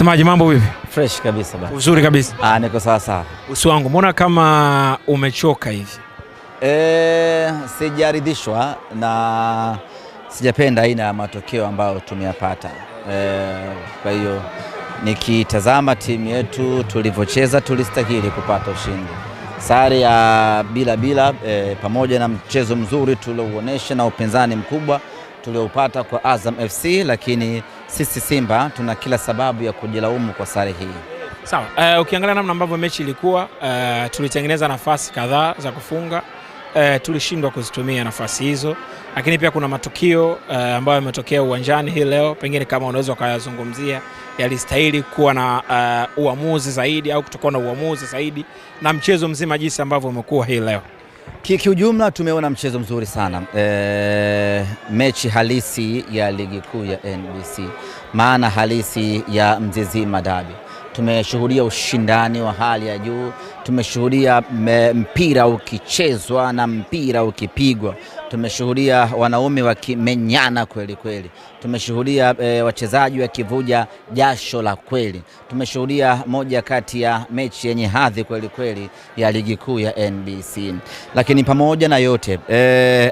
Msemaji, mambo vipi? Fresh kabisa bana. Uzuri kabisa. Niko sawa sawa. Uso wangu mbona kama umechoka hivi? Sijaridhishwa na sijapenda aina ya matokeo ambayo tumeyapata. Kwa hiyo nikitazama timu yetu tulivyocheza tulistahili kupata ushindi. Sare ya bila pamoja na mchezo mzuri tuliouonesha na upinzani mkubwa tuliopata kwa Azam FC, lakini sisi Simba tuna kila sababu ya kujilaumu kwa sare hii. Sawa, ukiangalia namna ambavyo mechi ilikuwa, tulitengeneza nafasi kadhaa za kufunga, tulishindwa kuzitumia nafasi hizo, lakini pia kuna matukio ambayo yametokea uwanjani hii leo, pengine kama unaweza ukayazungumzia, yalistahili kuwa na uamuzi zaidi au kutokuwa na uamuzi zaidi, na mchezo mzima jinsi ambavyo umekuwa hii leo. Kiujumla tumeona mchezo mzuri sana, mechi halisi ya ligi kuu ya NBC, maana halisi ya Mzizima Derby. Tumeshuhudia ushindani wa hali ya juu, tumeshuhudia mpira ukichezwa na mpira ukipigwa, tumeshuhudia wanaume wakimenyana kweli kweli, tumeshuhudia wachezaji wakivuja jasho la kweli, tumeshuhudia moja kati ya mechi yenye hadhi kweli kweli ya ligi kuu ya NBC. Lakini pamoja na yote,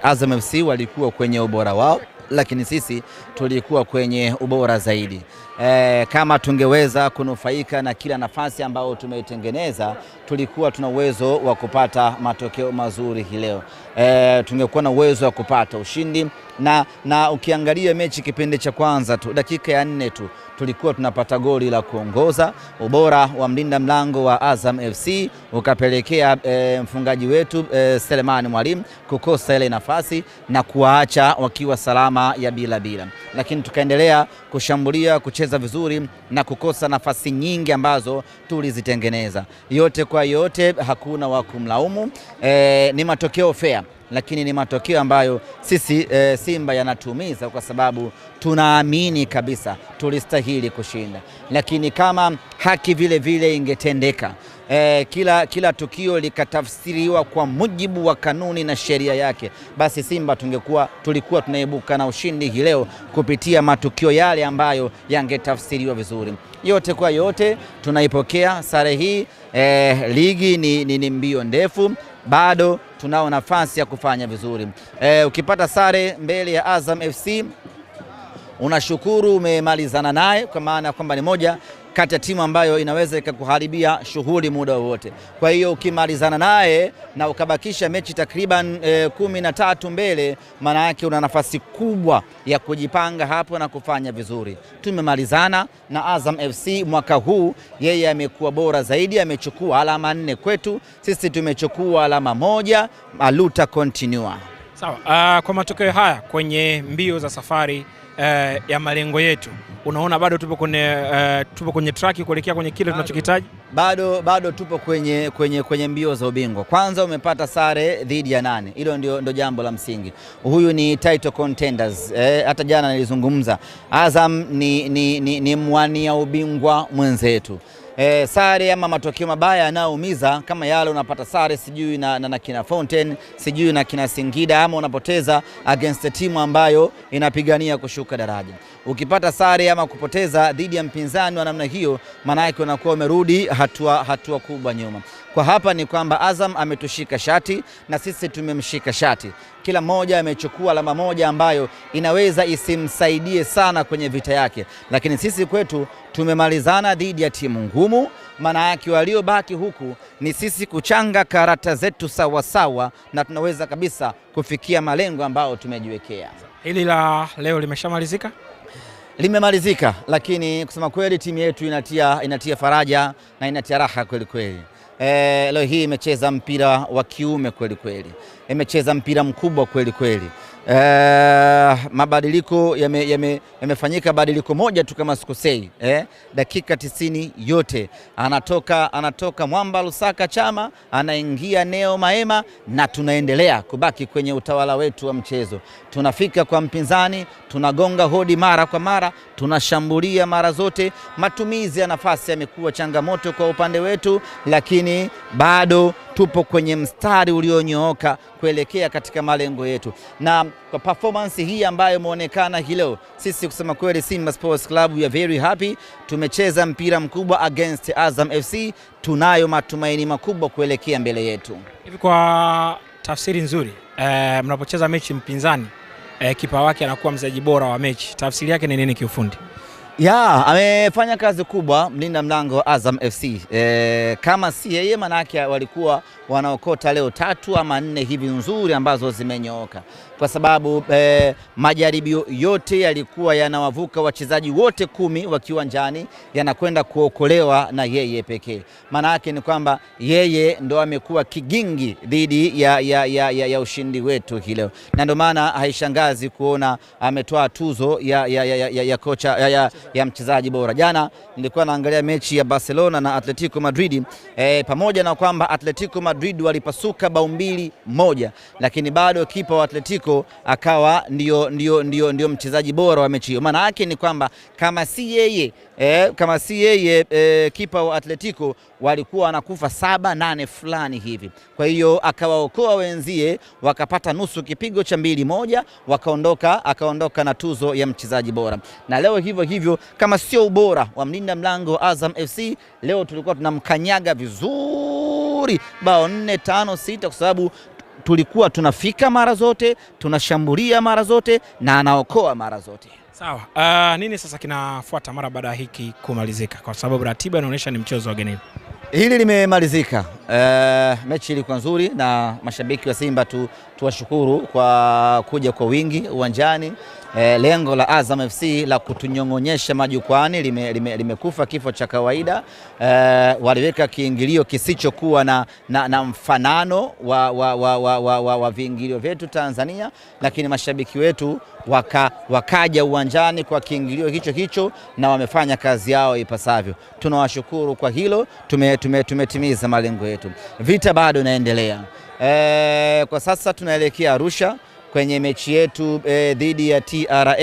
Azam FC walikuwa kwenye ubora wao, lakini sisi tulikuwa kwenye ubora zaidi. Kama tungeweza kunufaika na kila nafasi ambayo tumeitengeneza, tulikuwa tuna uwezo wa kupata matokeo mazuri hii leo. Tungekuwa na uwezo wa kupata ushindi, na ukiangalia mechi kipindi cha kwanza tu, dakika ya 4 tu tulikuwa tunapata goli la kuongoza. Ubora wa mlinda mlango wa Azam FC ukapelekea mfungaji wetu Selemani Mwalimu kukosa ile nafasi na kuwaacha wakiwa salama ya bila. Lakini tukaendelea kushambulia, kucheza vizuri na kukosa nafasi nyingi ambazo tulizitengeneza. Yote kwa yote hakuna wa kumlaumu, ni matokeo fair, lakini ni matokeo ambayo sisi Simba yanatuumiza kwa sababu tunaamini kabisa tulistahili kushinda. Lakini kama haki vile vile ingetendeka, kila tukio likatafsiriwa kwa mujibu wa kanuni na sheria yake, basi Simba tulikuwa tunaibuka na ushindi hii leo kupitia matukio yale ambayo yangetafsiriwa vizuri. Yote kwa yote tunaipokea sare hii. Ligi ni mbio ndefu, bado tunao nafasi ya kufanya vizuri. Ukipata sare mbele ya Azam FC unashukuru umemalizana naye, kwa maana kwamba ni moja kati ya timu ambayo inaweza ikakuharibia shughuli muda wote. Kwa hiyo ukimalizana naye na ukabakisha mechi takriban 13 mbele, maana yake una nafasi kubwa ya kujipanga hapo na kufanya vizuri. Tumemalizana na Azam FC mwaka huu, yeye amekuwa bora zaidi, amechukua alama 4 kwetu, sisi tumechukua alama 1, aluta continua. Sawa, kwa matokeo haya kwenye mbio za safari ya malengo yetu, unaona bado tupo kwenye track kuelekea kwenye kile tunachokitaji? Bado tupo kwenye mbio za ubingwa. Kwanza umepata sare dhidi ya 8. Hilo ndio jambo la msingi. Huyu ni title contenders. Hata jana nilizungumza, Azam ni mwania ubingwa mwenzetu. Sare ama matokeo mabaya yanaumiza kama yale unapata sare sijui na kina Fountain, sijui na kina Singida, ama unapoteza against timu ambayo inapigania kushuka daraja. Ukipata sare ama kupoteza dhidi ya mpinzani wa namna hiyo, maana yake unakuwa umerudi hatua kubwa nyuma. Kwa hapa ni kwamba Azam ametushika shati na sisi tumemshika shati. Kila mmoja amechukua alama 1 ambayo inaweza isimsaidie sana kwenye vita yake, lakini sisi kwetu tumemalizana dhidi ya timu ngumu. Maana yake waliobaki huku ni sisi kuchanga karata zetu sawa sawa, na tunaweza kabisa kufikia malengo ambayo tumejiwekea. Hili la leo limeshamalizika? Limemalizika, lakini kusema kweli timu yetu inatia faraja na inatia raha kweli kweli. Leo hii imecheza mpira wa kiume kweli kweli, imecheza mpira mkubwa kweli kweli. Mabadiliko yamefanyika, badiliko moja tu kama sikosei, dakika 90 yote anatoka Mwamba Lusaka Chama, anaingia Neo Maema, na tunaendelea kubaki kwenye utawala wetu wa mchezo. Tunafika kwa mpinzani, tunagonga hodi mara kwa mara, tunashambulia mara zote. Matumizi ya nafasi yamekuwa changamoto kwa upande wetu, lakini bado tupo kwenye mstari ulionyooka kuelekea katika malengo yetu. Na kwa performance hii ambayo imeonekana hii leo, sisi kusema kweli Simba Sports Club we are very happy. Tumecheza mpira mkubwa against Azam FC, tunayo matumaini makubwa kuelekea mbele yetu. Hivi kwa tafsiri nzuri, mnapocheza mechi mpinzani kipa wake anakuwa mchezaji bora wa mechi, tafsiri yake ni nini kiufundi? Ya, amefanya kazi kubwa mlinda mlango wa Azam FC. Kama si yeye manake walikuwa wanaokota leo 3 ama 4 hivi nzuri ambazo zimenyooka, kwa sababu majaribio yote yalikuwa yanawavuka wachezaji wote 10 wa kiwanjani, yanakwenda kuokolewa na yeye pekee. Manake ni kwamba yeye ndo amekuwa kigingi dhidi ya ushindi wetu hii leo, na ndio maana haishangazi kuona ametoa tuzo ya kocha ya mchezaji bora. Jana nilikuwa naangalia mechi ya Barcelona na Atletico Madrid, pamoja na kwamba Atletico Madrid walipasuka bao 2-1, lakini bado kipa wa Atletico akawa ndio mchezaji bora wa mechi hiyo. Maana yake ni kwamba kama si yeye kipa wa Atletico walikuwa wanakufa 7-8 fulani hivi. Kwa hiyo akawaokoa wenzie, wakapata nusu kipigo cha 2-1, akaondoka na tuzo ya mchezaji bora. Na leo hivyo kama sio ubora wa mlinda mlango Azam FC, leo tulikuwa tunamkanyaga vizuri bao 4, 5, 6, kwa sababu tulikuwa tunafika mara zote, tunashambulia mara zote na anaokoa mara zote. Sawa. Nini sasa kinafuata mara baada ya hiki kumalizika, kwa sababu ratiba inaonyesha ni mchezo wa ugenini? Hili limemalizika. Mechi ilikuwa nzuri na mashabiki wa Simba tuwashukuru kwa kuja kwa wingi uwanjani. Lengo la Azam FC la kutunyong'onyesha majukwani limekufa kifo cha kawaida. Waliweka kiingilio kisichokuwa na mfanano wa viingilio vyetu Tanzania, lakini mashabiki wetu wakaja uwanjani kwa kiingilio hicho na wamefanya kazi yao ipasavyo. Tunawashukuru kwa hilo, tumetimiza malengo yetu. Vita bado inaendelea. Kwa sasa tunaelekea Arusha kwenye mechi yetu dhidi ya TRA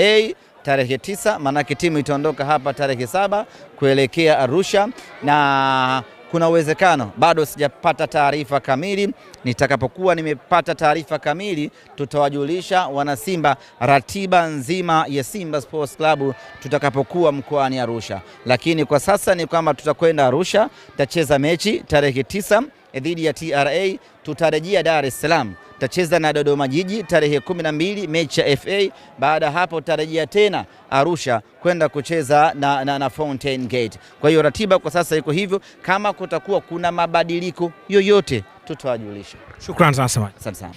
tarehe 9, manake timu itaondoka hapa tarehe 7 kuelekea Arusha, na kuna uwezekano, bado sijapata taarifa kamili. Nitakapokuwa nimepata taarifa kamili, tutawajulisha wanasimba ratiba nzima ya Simba Sports Club tutakapokuwa mkoani Arusha. Lakini kwa sasa ni kwamba tutakwenda Arusha, tutacheza mechi tarehe 9 dhidi ya TRA, tutarejea Dar es Salaam, tutacheza na Dodoma Jiji tarehe 12 mechi ya FA. Baada hapo tutarejea tena Arusha kwenda kucheza na Fountain Gate. Kwa hiyo ratiba kwa sasa iko hivyo. Kama kutakuwa kuna mabadiliko yoyote tutawajulisha. Shukrani sana. Asante sana.